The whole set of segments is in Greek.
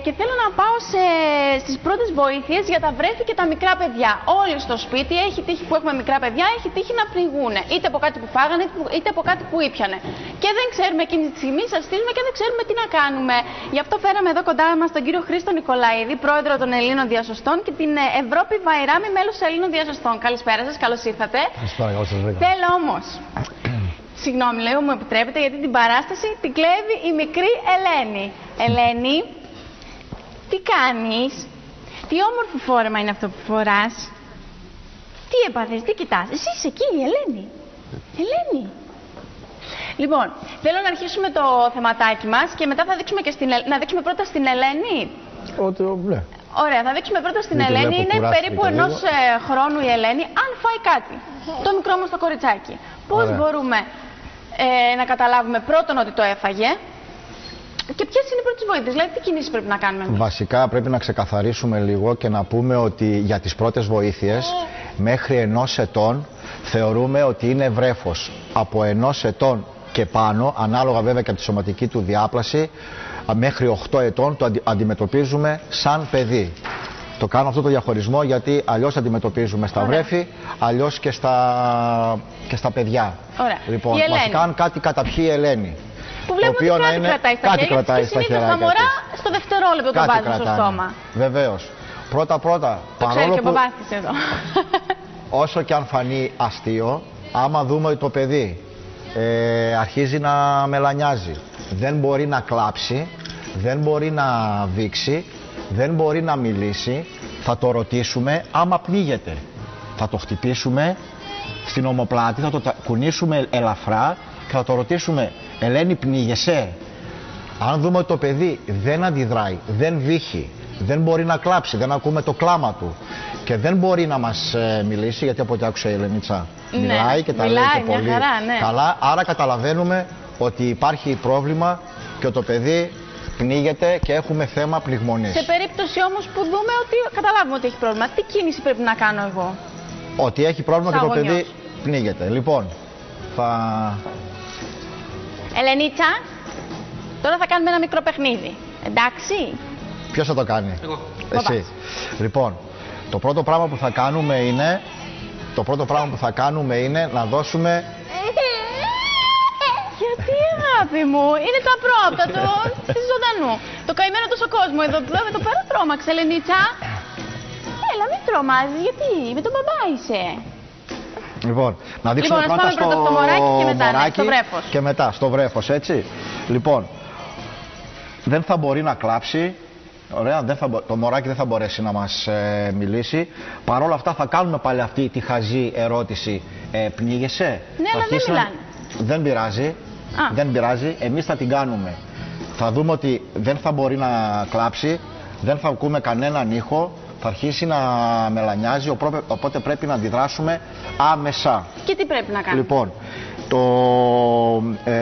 Και θέλω να πάω στις πρώτες βοήθειες για τα βρέφη και τα μικρά παιδιά. Όλοι στο σπίτι, έχει τύχει που έχουμε μικρά παιδιά, έχει τύχει να πνιγούν. Είτε από κάτι που φάγανε, είτε από κάτι που ήπιανε. Και δεν ξέρουμε εκείνη τη στιγμή, σας στείλουμε και δεν ξέρουμε τι να κάνουμε. Γι' αυτό φέραμε εδώ κοντά μας τον κύριο Χρήστο Νικολαίδη, πρόεδρο των Ελλήνων Διασωστών, και την Ευρώπη Βαϊράμι, μέλος των Ελλήνων Διασωστών. Καλησπέρα σας, καλώς ήρθατε. Θέλω όμως. Συγγνώμη, λέω, μου επιτρέπετε, γιατί την παράσταση την κλέβει η μικρή Ελένη. Ελένη, τι κάνεις, τι όμορφο φόρεμα είναι αυτό που φοράς, τι έπαθες, τι κοιτάς, εσύ είσαι εκεί η Ελένη. Ελένη. Λοιπόν, θέλω να αρχίσουμε το θεματάκι μας και μετά θα δείξουμε και να δείξουμε πρώτα στην Ελένη. Ναι. Ωραία, θα δείξουμε πρώτα στην Ελένη. Είναι περίπου ενός χρόνου η Ελένη, αν φάει κάτι. Το μικρό μας το κοριτσάκι. Πώς μπορούμε να καταλάβουμε πρώτον ότι το έφαγε και ποιες είναι οι πρώτες βοήθειες, δηλαδή τι κινήσεις πρέπει να κάνουμε εμείς? Βασικά πρέπει να ξεκαθαρίσουμε λίγο και να πούμε ότι για τις πρώτες βοήθειες μέχρι 1 ετών θεωρούμε ότι είναι βρέφος. Από 1 ετών και πάνω, ανάλογα βέβαια και από τη σωματική του διάπλαση, μέχρι 8 ετών το αντιμετωπίζουμε σαν παιδί. Το κάνω αυτό το διαχωρισμό γιατί αλλιώς αντιμετωπίζουμε στα βρέφη, αλλιώς και στα παιδιά. Ωραία. Λοιπόν, βασικά αν κάτι καταπιεί η Ελένη. Που βλέπουμε ότι κάτι κρατάει στα χέρια, και συνήθως τα μωρά στο δευτερόλεπτο το βάζουν στο στόμα. Βεβαίως. Πρώτα, παρόλο που εδώ. Όσο και αν φανεί αστείο, άμα δούμε ότι το παιδί αρχίζει να μελανιάζει, δεν μπορεί να κλάψει, δεν μπορεί να δείξει, δεν μπορεί να μιλήσει, θα το ρωτήσουμε άμα πνίγεται. Θα το χτυπήσουμε στην ομοπλάτη, θα το κουνήσουμε ελαφρά και θα το ρωτήσουμε, Ελένη, πνίγεσαι? Αν δούμε ότι το παιδί δεν αντιδράει, δεν βύχει, δεν μπορεί να κλάψει, δεν ακούμε το κλάμα του και δεν μπορεί να μας μιλήσει, γιατί από ό,τι άκουσα η Ελενίτσα μιλάει και τα λέει και πολύ καλά, άρα καταλαβαίνουμε ότι υπάρχει πρόβλημα και το παιδί πνίγεται και έχουμε θέμα πνιγμονής. Σε περίπτωση όμως που δούμε ότι καταλάβουμε ότι έχει πρόβλημα, τι κίνηση πρέπει να κάνω εγώ? Ότι έχει πρόβλημα και το παιδί πνίγεται. Λοιπόν, Ελενίτσα, τώρα θα κάνουμε ένα μικρό παιχνίδι. Εντάξει? Ποιος θα το κάνει? Εγώ. Εσύ. Λοιπόν, το πρώτο πράγμα που θα κάνουμε είναι να δώσουμε... Γιατί, αγάπη μου, είναι το απρόπτατο της ζωντανού. Το καημένο τόσο κόσμο εδώ πέρα τρόμαξε, Ελενίτσα. Έλα, μην τρομάζεις, γιατί, με τον μπαμπά είσαι. Λοιπόν, να δείξουμε πρώτα στο μωράκι και μετά στο βρέφος. Και μετά στο βρέφος, έτσι. Λοιπόν, δεν θα μπορεί να κλάψει. Ωραία, το μωράκι δεν θα μπορέσει να μας μιλήσει. Παρ' όλα αυτά θα κάνουμε πάλι αυτή τη χαζή ερώτηση. Πνίγεσαι? Ναι, αλλά δεν μιλάνε. Δεν πειράζει. Δεν πειράζει. Εμείς θα την κάνουμε. Θα δούμε ότι δεν θα μπορεί να κλάψει. Δεν θα ακούμε κανέναν ήχο. Θα αρχίσει να μελανιάζει, οπότε πρέπει να αντιδράσουμε άμεσα. Και τι πρέπει να κάνουμε? Λοιπόν,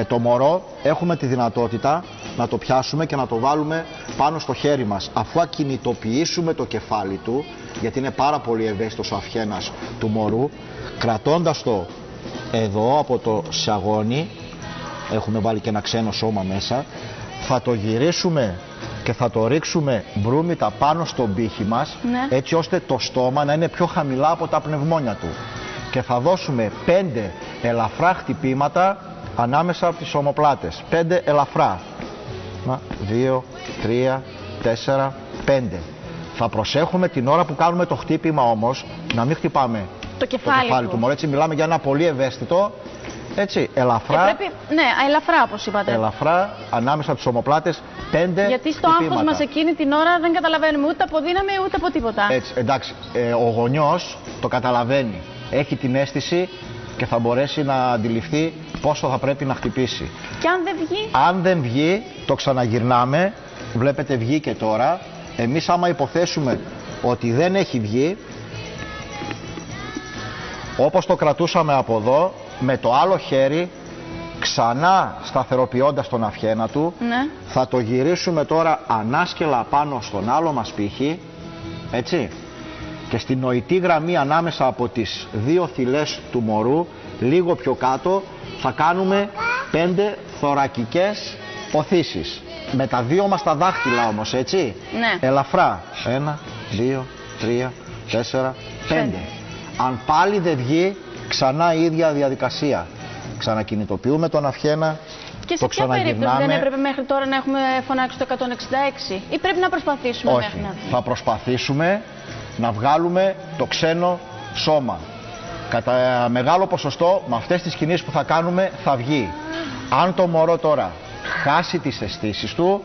το μωρό έχουμε τη δυνατότητα να το πιάσουμε και να το βάλουμε πάνω στο χέρι μας. Αφού ακινητοποιήσουμε το κεφάλι του, γιατί είναι πάρα πολύ ευαίσθητος ο αυχένας του μωρού, κρατώντας το εδώ από το σαγόνι, έχουμε βάλει και ένα ξένο σώμα μέσα, θα το γυρίσουμε και θα το ρίξουμε μπρούμητα πάνω στον πύχη μας, έτσι ώστε το στόμα να είναι πιο χαμηλά από τα πνευμόνια του. Και θα δώσουμε 5 ελαφρά χτυπήματα ανάμεσα από τις ομοπλάτες. 5 ελαφρά. 2, 3, 4, 5. Θα προσέχουμε την ώρα που κάνουμε το χτύπημα όμως να μην χτυπάμε το κεφάλι του μωρού. Έτσι μιλάμε για ένα πολύ ευαίσθητο. Έτσι, ελαφρά. Πρέπει, ελαφρά όπως είπατε. Ελαφρά, ανάμεσα από τις ομοπλάτες, 5 γιατί στο άγχος μας εκείνη την ώρα δεν καταλαβαίνουμε ούτε από δύναμη ούτε από τίποτα. Έτσι, εντάξει, ο γονιός το καταλαβαίνει. Έχει την αίσθηση και θα μπορέσει να αντιληφθεί πόσο θα πρέπει να χτυπήσει. Και αν δεν βγει? Αν δεν βγει, το ξαναγυρνάμε. Βλέπετε, βγήκε τώρα. Εμείς άμα υποθέσουμε ότι δεν έχει βγει, όπως το κρατούσαμε από εδώ, με το άλλο χέρι, ξανά σταθεροποιώντας τον αυχένα του, θα το γυρίσουμε τώρα ανάσκελα πάνω στον άλλο μας πύχη, έτσι, και στην νοητή γραμμή ανάμεσα από τις δύο θυλές του μωρού, λίγο πιο κάτω, θα κάνουμε 5 θωρακικές οθήσεις. Με τα δύο μας τα δάχτυλα όμως, έτσι. Ναι. Ελαφρά. 1, 2, 3, 4, 5. Αν πάλι δεν βγει, ξανά η ίδια διαδικασία. Ξανακινητοποιούμε τον αυχένα. Και σε ποια περίπτωση δεν έπρεπε μέχρι τώρα να έχουμε φωνάξει το 166 ή πρέπει να προσπαθήσουμε? Όχι, μέχρι να βγει? θα προσπαθήσουμε να βγάλουμε το ξένο σώμα. Κατά μεγάλο ποσοστό με αυτές τις κινήσεις που θα κάνουμε θα βγει. Αν το μωρό τώρα χάσει τις αισθήσεις του,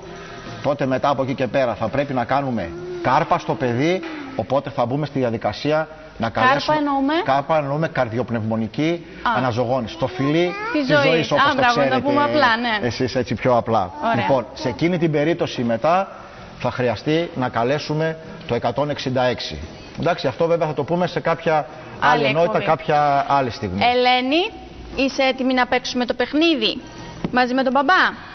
τότε μετά από εκεί και πέρα θα πρέπει να κάνουμε κάρπα στο παιδί, οπότε θα μπούμε στη διαδικασία να καλέσουμε. Κάρπα εννοούμε καρδιοπνευμονική αναζωογόνηση. Το φιλί της ζωής, όπως το ξέρετε. Να το πούμε απλά, ναι. Εσείς έτσι πιο απλά. Ωραία. Λοιπόν, σε εκείνη την περίπτωση μετά θα χρειαστεί να καλέσουμε το 166. Εντάξει, αυτό βέβαια θα το πούμε σε κάποια άλλη ενότητα, κάποια άλλη στιγμή. Ελένη, είσαι έτοιμη να παίξουμε το παιχνίδι μαζί με τον μπαμπά?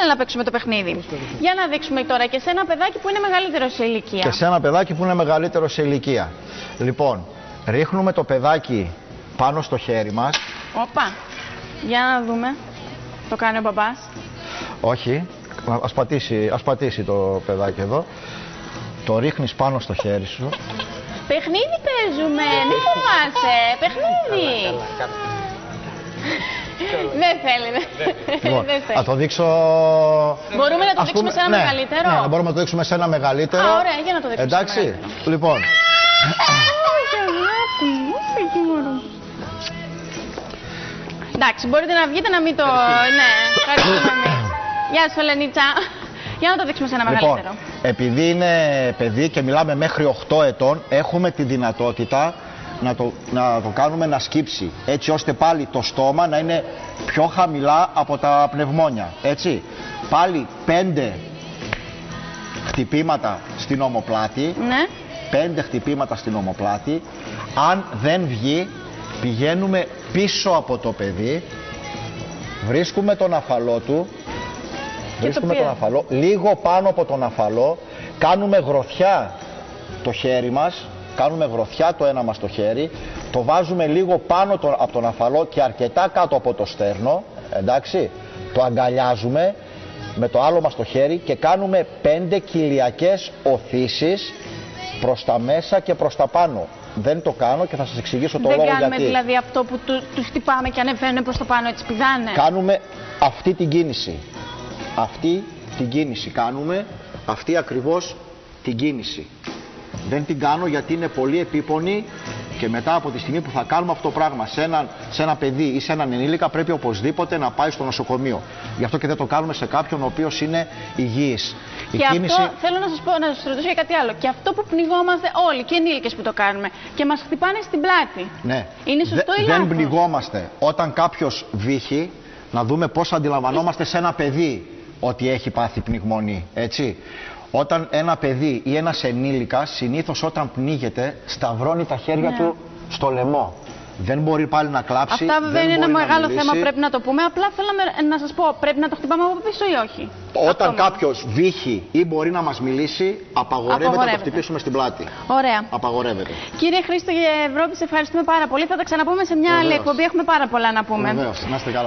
Έλα να παίξουμε το παιχνίδι. Για να δείξουμε τώρα και σε ένα παιδάκι που είναι μεγαλύτερο σε ηλικία. Και σε ένα παιδάκι που είναι μεγαλύτερο σε ηλικία. Λοιπόν, ρίχνουμε το παιδάκι πάνω στο χέρι μας. Όπα, για να δούμε. Το κάνει ο μπαμπάς. Όχι, ας πατήσει το παιδάκι εδώ. Το ρίχνεις πάνω στο χέρι σου. Παιχνίδι παίζουμε, μην φοβάσαι. Παιχνίδι. Δεν θέλει. Λοιπόν, θα το δείξω. Μπορούμε να το δείξουμε σε ένα μεγαλύτερο? Ναι, μπορούμε να το δείξουμε σε ένα μεγαλύτερο. Α, ωραία, για να το δείξουμε. Εντάξει, λοιπόν. Εντάξει, μπορείτε να βγείτε να μην το... Ναι, ευχαριστούμε εμείς. Γεια σου, Ελενίτσα. Για να το δείξουμε σε ένα μεγαλύτερο. Επειδή είναι παιδί και μιλάμε μέχρι 8 ετών, έχουμε τη δυνατότητα να το κάνουμε να σκύψει, έτσι ώστε πάλι το στόμα να είναι πιο χαμηλά από τα πνευμόνια, έτσι. Πάλι 5 χτυπήματα στην ομοπλάτη, ναι. 5 χτυπήματα στην ομοπλάτη. Αν δεν βγει, πηγαίνουμε πίσω από το παιδί, βρίσκουμε τον αφαλό του, λίγο πάνω από τον αφαλό, κάνουμε γροθιά το χέρι μας, κάνουμε γροθιά το ένα μας το χέρι, το βάζουμε λίγο πάνω από τον αφαλό και αρκετά κάτω από το στέρνο, εντάξει, το αγκαλιάζουμε με το άλλο μας το χέρι και κάνουμε 5 κοιλιακές οθήσεις προς τα μέσα και προς τα πάνω. Δεν το κάνω και θα σας εξηγήσω το λόγο γιατί. Δεν κάνουμε δηλαδή αυτό που τους χτυπάμε και ανεβαίνουν προς τα πάνω, έτσι πηδάνε? Κάνουμε αυτή την κίνηση. Αυτή την κίνηση κάνουμε, αυτή ακριβώς την κίνηση. Δεν την κάνω γιατί είναι πολύ επίπονη και μετά από τη στιγμή που θα κάνουμε αυτό το πράγμα σε ένα παιδί ή σε έναν ενήλικα πρέπει οπωσδήποτε να πάει στο νοσοκομείο. Γι' αυτό και δεν το κάνουμε σε κάποιον ο οποίος είναι υγιής. Και αυτό θέλω να σας πω, να σας ρωτήσω για κάτι άλλο. Και αυτό που πνιγόμαστε όλοι και ενήλικες που το κάνουμε και μας χτυπάνε στην πλάτη. Ναι. Είναι σωστό ή λάθος? Δεν πνιγόμαστε. Όταν κάποιος βύχει, να δούμε πώς αντιλαμβανόμαστε σε ένα παιδί ότι έχει πάθει πνιγμονή, έτσι. Όταν ένα παιδί ή ένας ενήλικας συνήθως όταν πνίγεται σταυρώνει τα χέρια του στο λαιμό. Δεν μπορεί πάλι να κλάψει. Αυτά βέβαια είναι ένα μεγάλο θέμα, πρέπει να το πούμε. Απλά θέλω να σας πω, πρέπει να το χτυπάμε από πίσω ή όχι? Όταν κάποιος βύχει ή μπορεί να μας μιλήσει, απαγορεύεται να το χτυπήσουμε στην πλάτη. Ωραία. Απαγορεύεται. Κύριε Χρήστο Ευρώπη, σε ευχαριστούμε πάρα πολύ. Θα τα ξαναπούμε σε μια άλλη εκπομπή. Έχουμε πάρα πολλά να πούμε. Βεβαίως. Να είστε καλά.